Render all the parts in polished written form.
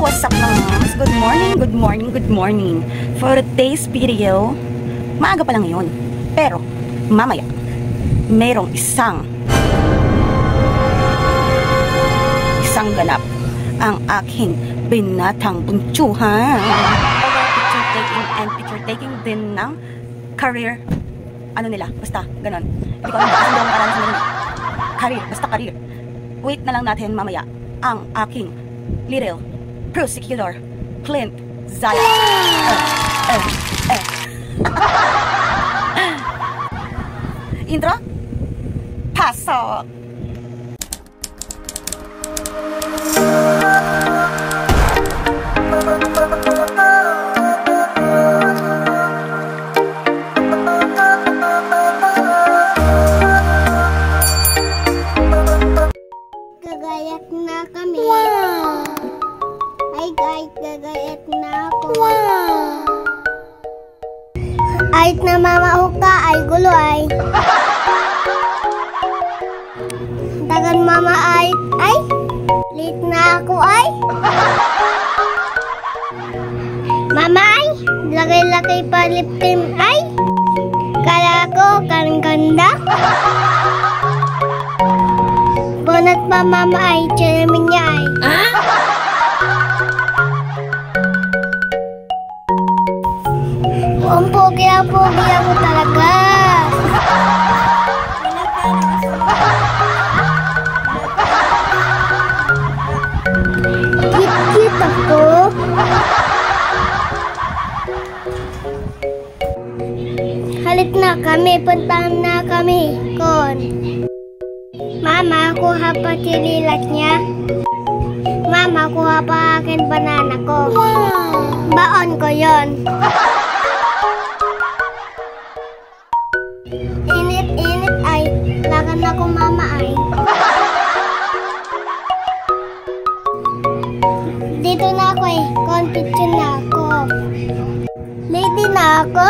what's up mga moms? Good morning, good morning, good morning. For today's video, maaga pa lang ngayon. Pero, mamaya, merong isang ganap ang aking binatang buntyuhan. Picture taking and picture taking din ng career. Ano nila? Basta, ganon. Hindi ko alam kung ano nakaranas nila. Career, basta career. Wait na lang natin mamaya ang aking little prosecutor, Clint Zaya. Intro? Pasok! Gagayat na kami. Wow! Ay guys, gagayat na ako. Wow! Ay namamaho ka, ay gulo ay. Tagan mama ay late na ako ay. Mama ay, lagay-lagay pa lip tint ay. Kala ko, ganda. Bonat pa mama ay, chalamin niya ay. Ang pogi ako talaga. Cute ako. Halit na kami, puntahan na kami. Kon. Mama, kuha pa chililat niya. Mama, kuha pa akin banana ko. Wow! Baon ko yon. Init ay. Lagan ako mama ay. Dito na ako eh. Competition na ako. Lady na ako.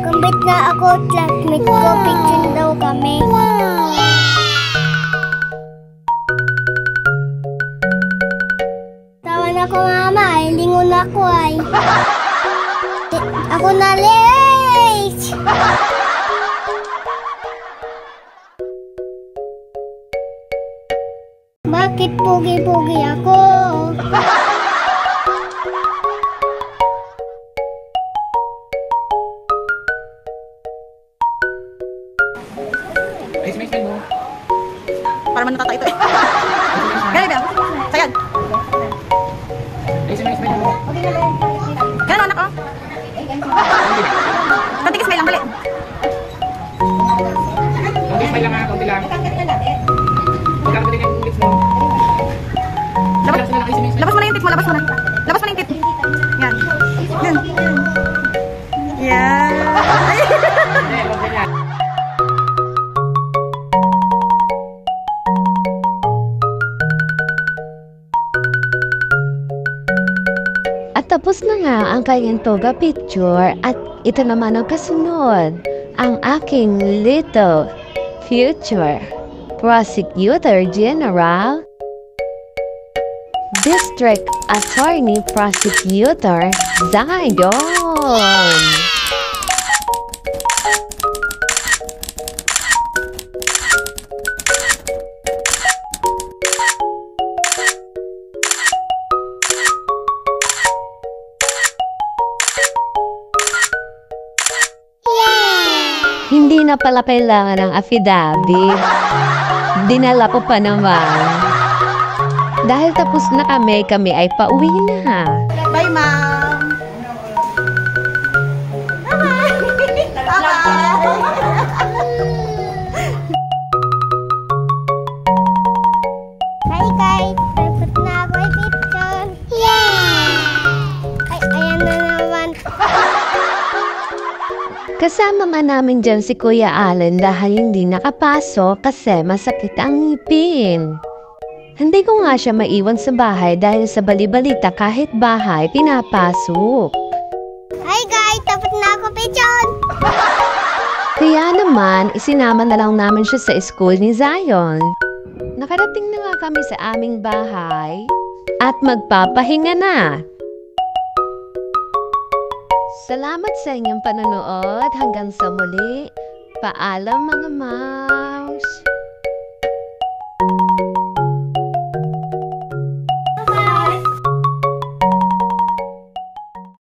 Kumbit na ako, classmate ko, picture daw kami. Wow! Tawan ako mama ay, lingon ako ay. Ako na late! Bakit pugi-pugi ako? Para man natatayo ito eh. Gano'n ba? Sayad. Gano'n anak oh. Kanti ka smile lang, dali. Kanti smile lang ha, kanti lang. Magkakalit yung bits mo. Labas mo na yung tit mo, labas mo na. Labas mo na yung tit. Yan. Yan. Yan. Tapos na nga ang kanyang toga picture at ito naman ang kasunod, ang aking little future Prosecutor General, District Attorney Prosecutor Zion. Hindi na pala kailangan ng affidavit. Dinala ko pa naman. Dahil tapos na kami ay pauwi na. Bye, ma'am. Hi guys, tapos na ako ay picture. Yeah! Ay, ayan na naman. Kasama man namin dyan si Kuya Allen dahil hindi nakapasok kasi masakit ang ngipin. Hindi ko nga siya maiwan sa bahay dahil sa balibalita kahit bahay pinapasok. Hi guys, tapos na ako pichon. Kaya naman, isinama na lang namin siya sa school ni Zion. Nakarating na nga kami sa aming bahay at magpapahinga na. Salamat sa inyong panonood. Hanggang sa muli. Paalam mga ma.